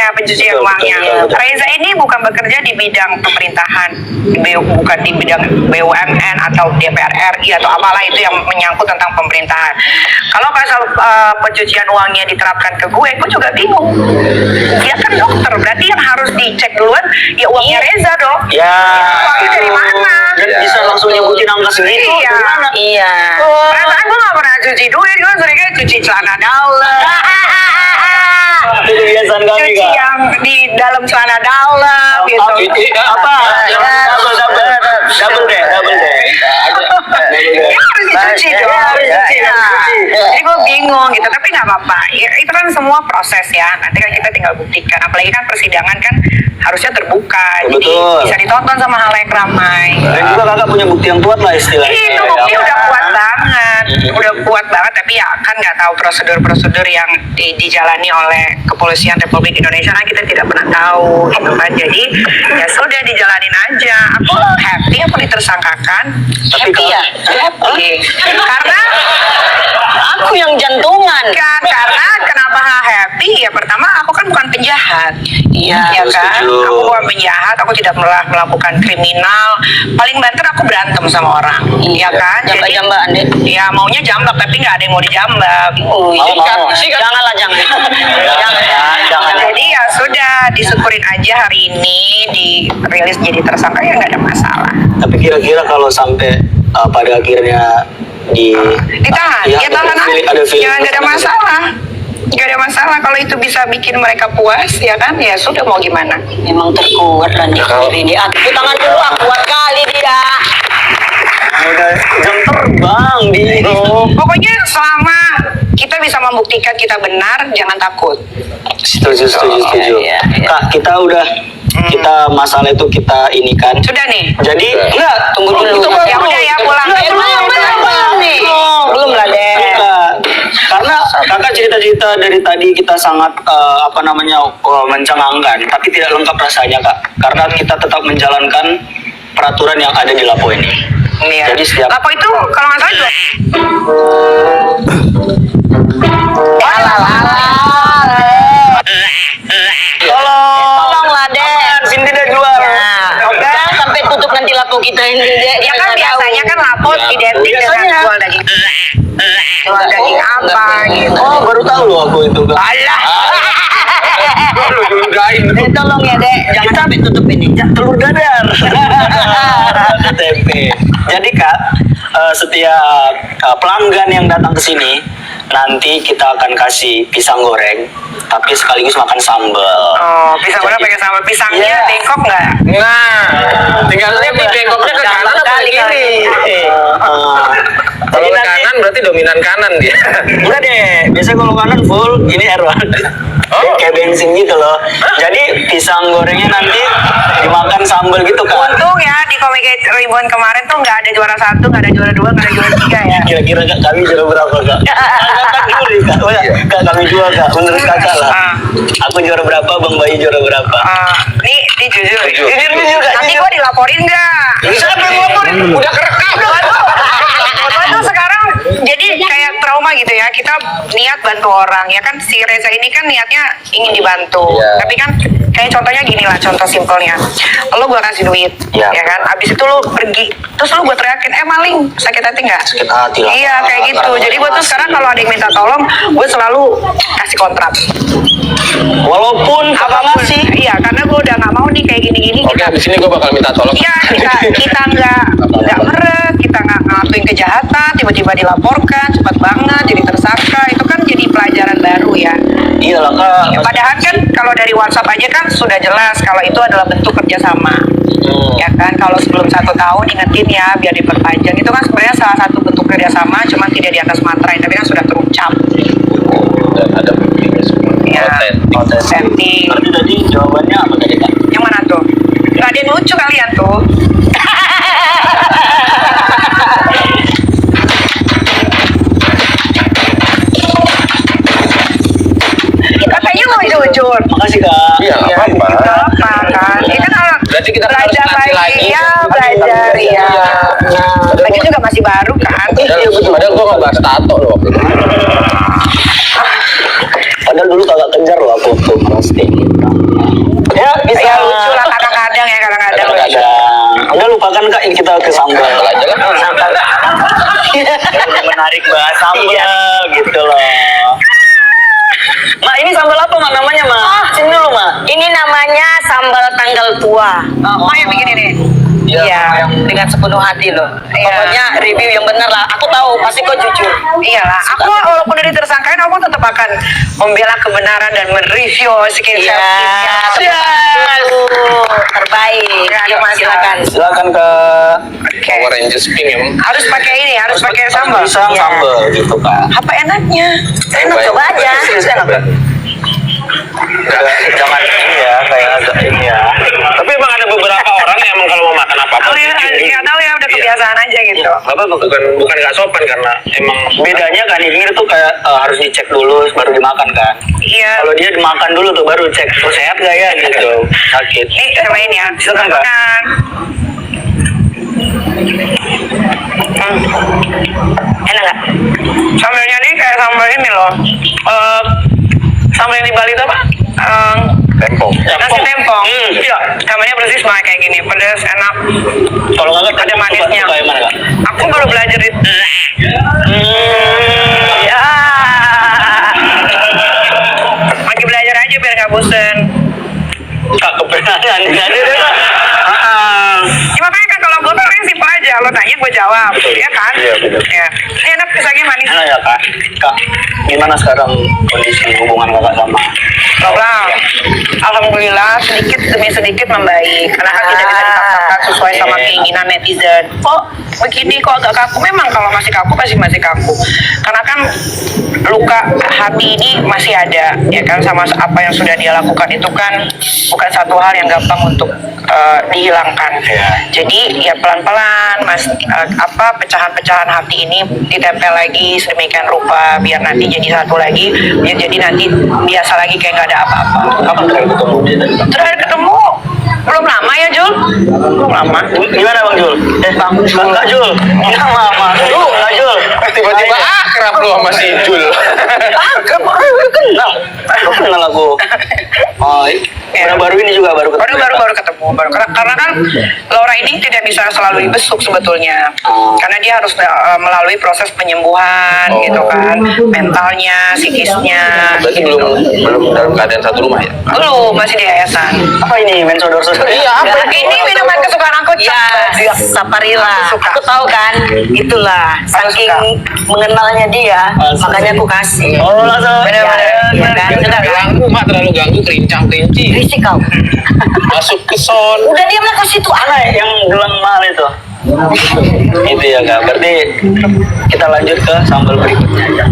ya, pencucian uangnya. Reza ini bukan bekerja di bidang pemerintahan, bukan di bidang BUMN atau DPR RI atau apalah itu yang menyangkut tentang pemerintahan. Kalau pasal pencucian uangnya diterapkan ke gue juga bingung. Dia kan dokter, berarti yang harus dicek duluan ya uangnya Reza dong. Ya. Uangnya dari mana? Dan bisa langsung nyebutin angka segitu. Iya. Iya. Perasaan gue gak pernah cuci duit, gue seringnya cuci celana dalam. Itu kebiasaan kami, Cuci Kak. yang di dalam celana dalam gitu. Apa? Double deh. Ya harus dicuci dong. Jadi gue bingung gitu, tapi nggak apa-apa. Ya, itu kan semua proses ya. Nanti kan kita tinggal buktikan. Apalagi kan persidangan kan harusnya terbuka. Jadi Betul. bisa ditonton sama halayak ramai. Dan juga kakak punya bukti yang kuat lah istilahnya. Itu bukti udah kuat banget, udah kuat banget. Tapi ya kan nggak tahu prosedur-prosedur yang dijalani oleh Kepolisian Republik Indonesia kan kita tidak pernah tahu, gitu kan. Jadi ya sudah dijalanin aja. Aku happy apa ditersangkakan? Tapi Happy ya? Happy. Karena Aku yang jantungan. karena kenapa happy? Ya pertama aku kan bukan penjahat. Iya. Ya kan? setuju. Aku bukan penjahat, aku tidak pernah melakukan kriminal. Paling banter aku berantem sama orang. Ya kan? Jambak-jambakan deh. Ya maunya jambak tapi nggak ada yang mau dijambak. Oh, Mau. Janganlah, jangan. Jangan. Jadi ya sudah disyukurin aja hari ini dirilis jadi tersangka ya nggak ada masalah. Tapi kira-kira kalau sampai pada akhirnya Ditahan, ya tahan aja. ada feeling Ya nggak ada masalah. Nggak ada masalah kalau itu bisa bikin mereka puas ya kan, ya sudah mau gimana. Memang terkuat dan diri dia. Aku tangan dulu, kuat kali dia. udah jam terbang di Pokoknya selama kita bisa membuktikan kita benar, jangan takut. setuju. Iya. Kak, kita udah kita masalah itu kita ini kan. Sudah nih. Jadi enggak, Tunggu dulu. Ya udah ya pulang. Belum nih. Belum lah deh. Enggak. Karena kakak cerita-cerita dari tadi kita sangat mencengangkan, tapi tidak lengkap rasanya, Kak. Karena kita tetap menjalankan peraturan yang ada di Lapo ini. Iya. Jadi setiap Lapo itu kalau nggak salah juga. Tolonglah deh. Cindy udah jual. Oke, sampai tutup nanti lapo kita ini deh. Ya kan biasanya kan Lapo identik dengan jual daging. Jual daging apa gitu. Oh, baru tahu loh aku itu, Kak. Alah. Lu curigain. Tolong ya dek, jangan sampai tutup ini. Telur dadar. Tempe. Jadi Kak, setiap pelanggan yang datang ke sini nanti kita akan kasih pisang goreng, tapi sekaligus makan sambal. Oh, pisang goreng pakai sambal. Pisangnya Iya. bengkok nggak? Nah, tinggal lihat nih bengkoknya ke kanan apa ke kiri. Kalau ke kanan berarti dominan kanan dia. Enggak deh, biasanya kalau kanan full, ini Erwan. Oh. Kayak bensin gitu loh. Jadi pisang gorengnya nanti dimakan sambal gitu Kak. Untung ya di komik ribuan kemarin tuh nggak ada juara 1, nggak ada juara 2, nggak ada juara 3 ya. Kira-kira Kak, kami juara berapa Kak? Kak juri Kak. Oh, ya. Kak, kami juara Kak, menurut Kakak lah. Aku juara berapa, Bang Bayu juara berapa? Ini jujur. Jujur Kak. Nanti gua dilaporin nggak? Siapa yang ngelaporin? Udah kerekam. Foto sekarang jadi kayak trauma gitu ya. Kita niat bantu orang ya kan, si Reza ini kan niatnya ingin dibantu. Iya. Tapi kan kayak contohnya gini lah, contoh simpelnya. Lo gua kasih duit, Iya. ya kan? Abis itu lo pergi, terus lo gua teriakin, maling, sakit hati nggak? Sakit hati lah. Iya kayak gitu. Jadi gua tuh sekarang kalau ada yang minta tolong, gue selalu kasih kontrak. Walaupun Kakak Apapun. ngasih. Iya, karena gue udah nggak mau nih kayak gini-gini. Oke, di sini gue bakal minta tolong. Iya, kita nggak meret, kita nggak ngelakuin kejahatan, tiba-tiba dilaporkan, cepat banget jadi tersangka, itu kan jadi pelajaran baru ya. Iya lah Kak. Ya, padahal kan kalau dari WhatsApp aja kan sudah jelas kalau itu adalah bentuk kerjasama. Ya kan, kalau sebelum 1 tahun ingetin ya biar diperpanjang, itu kan sebenarnya salah satu bentuk kerjasama, cuma tidak di atas materai, tapi kan sudah terucap. Dan ada buktinya semua. Ya, setting. Berarti tadi jawabannya apa tadi Kak? Yang mana tuh? Nggak ada yang lucu kalian tuh. Katanya mau jujur. Makasih Kak. Iya, nggak apa-apa. Nggak apa kan? Ini kan Berarti kita harus belajar ngasih lagi lagi. ya, belajar ya. Lagi juga masih baru kan? Padahal gue nggak bahas tato loh waktu itu. Padahal dulu Kakak kejar loh aku tuh pasti. kita ke sambal aja lah. menarik bahas sambal gitu loh. Mak, ini sambal apa mak namanya mak? Sini dulu mak. Ini namanya sambal tanggal tua. Oh, yang bikin ini. Iya, dengan sepenuh hati loh. Iya. Pokoknya review yang benar lah. Aku tahu, pasti kau jujur. Iyalah, aku walaupun udah ditersangkain, aku tetap akan membela kebenaran dan mereview skill Iya. Yes. Terbaik. Nggak ada Yuk, masalah. silakan. Silakan ke Oke. Power Rangers pink emang. Harus pakai ini, harus pakai sambal. pisang Iya. sambal gitu kan. Apa enaknya? Enak, coba aja. Enak kan? Jangan ini ya, kayak agak ini ya. Tapi emang ada beberapa orang yang emang kalau mau makan apa-apa Oh ya, nggak tahu ya, udah kebiasaan aja gitu. Apa bukan nggak sopan karena emang bedanya kan ini tuh kayak harus dicek dulu baru dimakan kan. Iya. Kalau dia dimakan dulu tuh baru cek oh, sehat gak ya gitu. Sakit. Nih, sama ini ya. Silakan, Kak. Makan. Enak nggak? Sambalnya nih kayak sambal ini loh. Sambal yang di Bali itu apa? tempong. Nasi tempong. Iya. Sambalnya persis banget kayak gini, pedas, enak. Kalau nggak Ada manisnya. Suka yang mana kak? Aku baru belajar itu. Ya. Lagi belajar aja biar nggak bosen. Kak kebenaran jadi Ya makanya kan kalau gue tuh orangnya simpel aja, lo tanya gue jawab, ya kan? Iya, bener. Ya. Ini enak pisangnya manis. Enak ya kak. Kak, gimana sekarang kondisi hubungan kakak sama? Problem. Alhamdulillah sedikit demi sedikit membaik karena kan tidak bisa dipaksakan sesuai sama keinginan netizen. Kok begini kok agak kaku? Memang kalau masih kaku masih kaku. Karena kan luka hati ini masih ada, ya kan, sama apa yang sudah dia lakukan itu kan bukan satu hal yang gampang untuk dihilangkan. Ya. Jadi ya pelan-pelan mas pecahan-pecahan hati ini ditempel lagi sedemikian rupa biar nanti jadi satu lagi, biar jadi nanti biasa lagi kayak nggak ada apa-apa. Kapan terakhir ketemu dia tadi? Terakhir ketemu belum lama ya Jul? Belum lama. Gimana bang Jul? Kak Jul? Nggak lama. Jul, Kak Jul. Tiba-tiba akrab lu sama si Jul. Kenal. Kenal aku. Oh, baru ini juga baru ketemu. Baru ketemu. Karena kan Laura ini tidak bisa selalu dibesuk sebetulnya. Karena dia harus melalui proses penyembuhan gitu kan. Mentalnya, psikisnya. Berarti gitu. belum dalam keadaan satu rumah ya? Belum, masih di yayasan. Apa ini mensodor-sodor? Iya, apa? Ini minuman kesukaan aku. Ya, Saparilla. Suka. Aku tahu kan, itulah. Saking mengenalnya dia, Suka. makanya aku kasih. Oh, langsung. Bener-bener. Iya kan? Sudah kan? Ganggu, mak terlalu ganggu, kerincang-kerinci. Risik kau. Masuk ke son. Udah diamlah ke situ. Mana yang gelang mahal itu? Itu ya kak. Berarti kita lanjut ke sambal berikutnya aja.